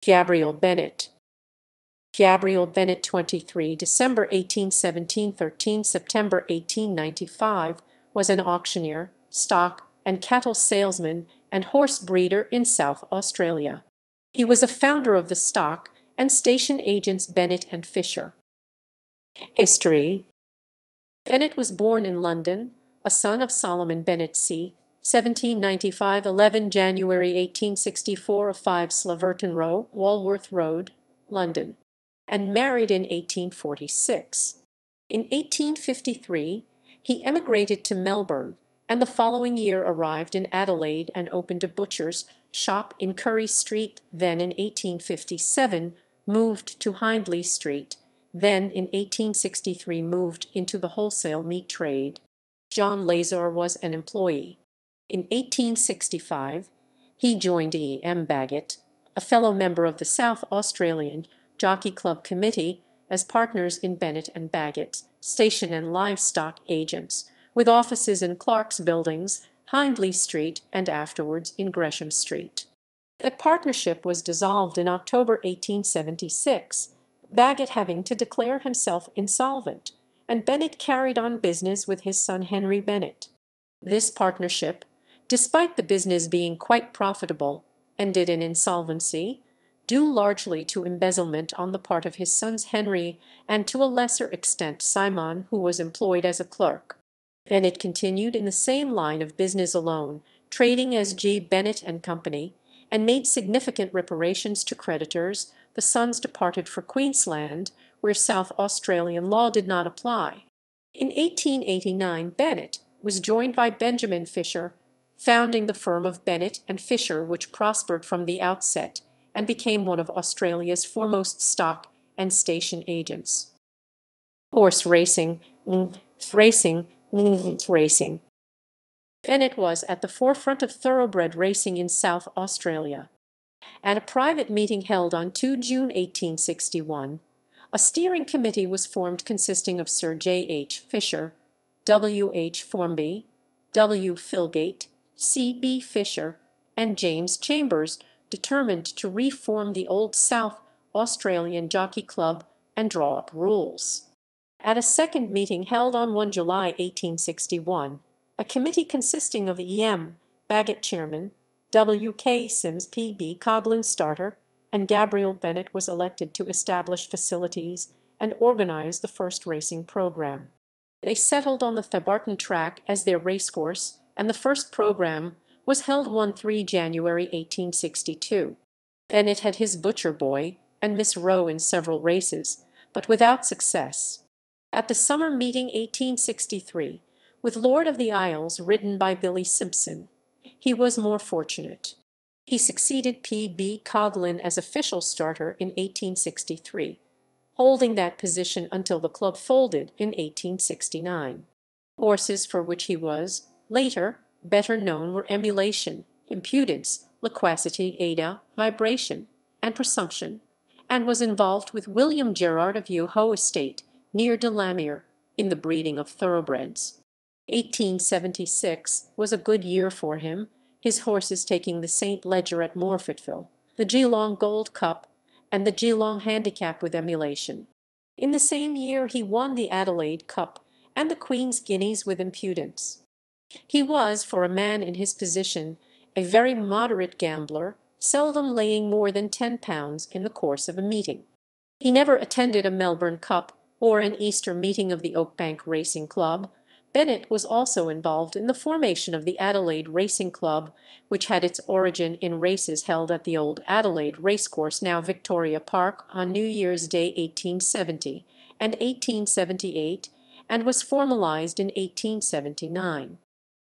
Gabriel Bennett. Gabriel Bennett, 23 December 1817 13 September 1895, was an auctioneer, stock and cattle salesman, and horse breeder in South Australia. He was a founder of the stock and station agents Bennett and Fisher. History. Bennett was born in London, a son of Solomon Bennett c. 1795 11 January 1864 of 5 Slaverton Row, Walworth Road, London, and married in 1846. In 1853 he emigrated to Melbourne, and the following year arrived in Adelaide and opened a butcher's shop in Curry Street. Then in 1857 moved to Hindley Street. Then in 1863 moved into the wholesale meat trade. John Lazar was an employee. In 1865 he joined E. M. Bagot, a fellow member of the South Australian Jockey Club Committee, as partners in Bennett and Bagot's station and livestock agents, with offices in Clark's Buildings, Hindley Street, and afterwards in Gresham Street. The partnership was dissolved in October 1876, Bagot having to declare himself insolvent, and Bennett carried on business with his son Henry Bennett. This partnership, despite the business being quite profitable, ended in insolvency, due largely to embezzlement on the part of his sons Henry and to a lesser extent Simon, who was employed as a clerk. Bennett continued in the same line of business alone, trading as G. Bennett and Company, and made significant reparations to creditors. The sons departed for Queensland, where South Australian law did not apply. In 1889 Bennett was joined by Benjamin Fisher, founding the firm of Bennett and Fisher, which prospered from the outset and became one of Australia's foremost stock and station agents. Horse racing. Racing. Bennett was at the forefront of thoroughbred racing in South Australia. At a private meeting held on 2 June 1861, a steering committee was formed consisting of Sir J. H. Fisher, W. H. Formby, W. Filgate, C. B. Fisher, and James Chambers, determined to reform the old South Australian Jockey Club and draw up rules. At a second meeting held on 1 July 1861, a committee consisting of E. M. Bagot chairman, W. K. Sims P. B. Coghlan starter, and Gabriel Bennett was elected to establish facilities and organize the first racing program. They settled on the Thebarton track as their racecourse, and the first program was held on 3 January 1862. Bennett had his butcher boy and Miss Rowe in several races, but without success. At the summer meeting 1863, with Lord of the Isles ridden by Billy Simpson, he was more fortunate. He succeeded P. B. Coghlan as official starter in 1863, holding that position until the club folded in 1869. Horses for which he was, later, better known were Emulation, Impudence, Loquacity, Ada, Vibration, and Presumption, and was involved with William Gerard of Yoho Estate, near Delamere, in the breeding of thoroughbreds. 1876 was a good year for him, his horses taking the St. Leger at Morfettville, the Geelong Gold Cup, and the Geelong Handicap with Emulation. In the same year he won the Adelaide Cup and the Queen's Guineas with Impudence. He was, for a man in his position, a very moderate gambler, seldom laying more than £10 in the course of a meeting. He never attended a Melbourne Cup or an Easter meeting of the Oakbank Racing Club. Bennett was also involved in the formation of the Adelaide Racing Club, which had its origin in races held at the old Adelaide Racecourse, now Victoria Park, on New Year's Day 1870 and 1878, and was formalized in 1879.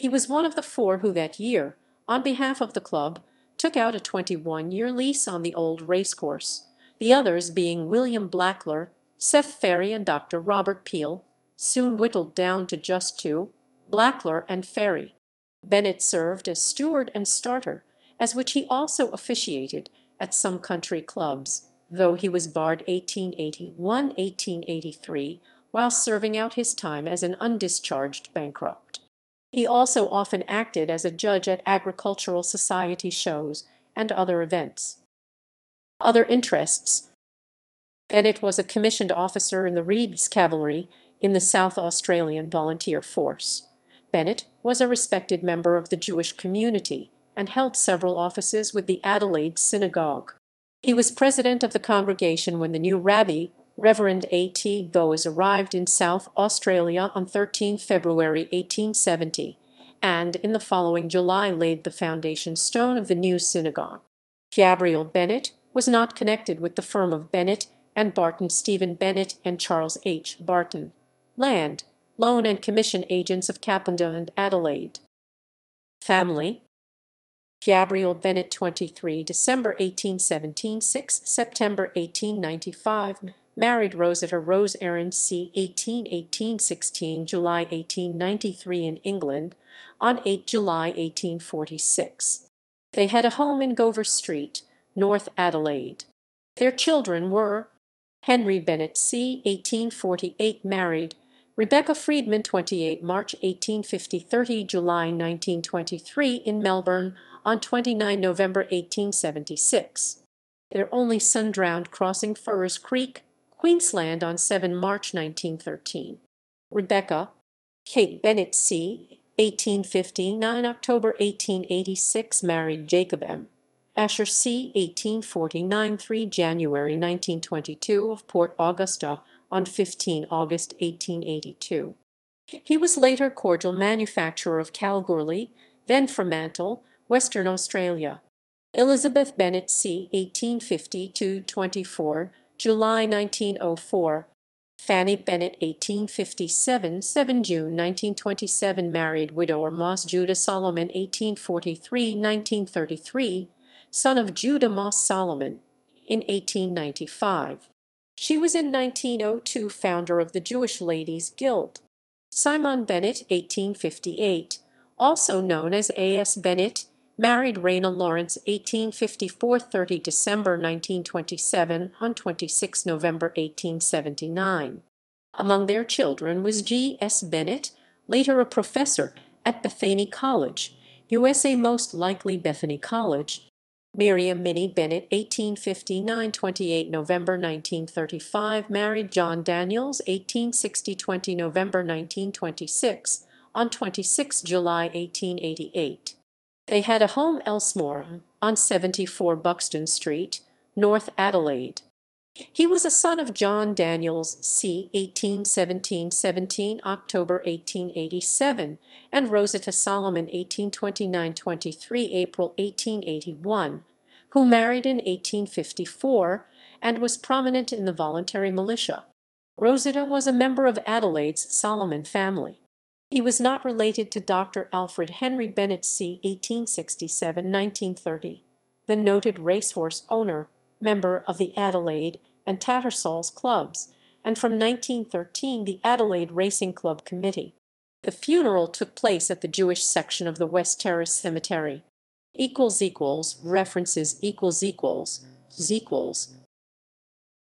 He was one of the four who that year, on behalf of the club, took out a 21-year lease on the old racecourse, the others being William Blackler, Seth Ferry, and Dr. Robert Peel, soon whittled down to just two, Blackler and Ferry. Bennett served as steward and starter, as which he also officiated at some country clubs, though he was barred 1881-1883 while serving out his time as an undischarged bankrupt. He also often acted as a judge at agricultural society shows and other events. Other interests. Bennett was a commissioned officer in the Reeds Cavalry in the South Australian Volunteer Force. Bennett was a respected member of the Jewish community and held several offices with the Adelaide Synagogue. He was president of the congregation when the new rabbi, Reverend A.T. Boas, arrived in South Australia on 13 February 1870, and in the following July laid the foundation stone of the new synagogue. Gabriel Bennett was not connected with the firm of Bennett and Barton. Stephen Bennett and Charles H. Barton, land, loan and commission agents of Capenda and Adelaide. Family. Gabriel Bennett, 23, December 1817, 6 September 1895, married Rosetta Rose Aaron C. 1816 July 1893 in England, on 8 July 1846. They had a home in Gover Street, North Adelaide. Their children were Henry Bennett C. 1848, married Rebecca Friedman, 28 March 1850, 30 July 1923 in Melbourne, on 29 November 1876. Their only son drowned crossing Furze Creek, Queensland, on 7 March 1913. Rebecca Kate Bennett C. 1859 October 1886, married Jacob M. Asher C. 1849 3 January 1922 of Port Augusta, on 15 August 1882. He was later cordial manufacturer of Kalgoorlie, then Fremantle, Western Australia. Elizabeth Bennett C. 1850–24, July 1904. Fanny Bennett 1857, 7 June 1927, married widower Moss Judah Solomon 1843–1933, son of Judah Moss Solomon, in 1895. She was in 1902 founder of the Jewish Ladies' Guild. Simon Bennett 1858, also known as A.S. Bennett, married Raina Lawrence 1854, 30 December 1927, on 26 November 1879. Among their children was G.S. Bennett, later a professor at Bethany College, USA, most likely Bethany College. Miriam Minnie Bennett 1859, 28 November 1935, married John Daniels 1860, 20 November 1926, on 26 July 1888. They had a home Elsmore, on 74 Buxton Street, North Adelaide. He was a son of John Daniels C. 1817 October 1887, and Rosetta Solomon 1829–23 April 1881, who married in 1854 and was prominent in the voluntary militia. Rosetta was a member of Adelaide's Solomon family. He was not related to Dr. Alfred Henry Bennett C. 1867–1930, the noted racehorse owner, member of the Adelaide and Tattersall's clubs, and from 1913 the Adelaide Racing Club Committee. The funeral took place at the Jewish section of the West Terrace Cemetery. References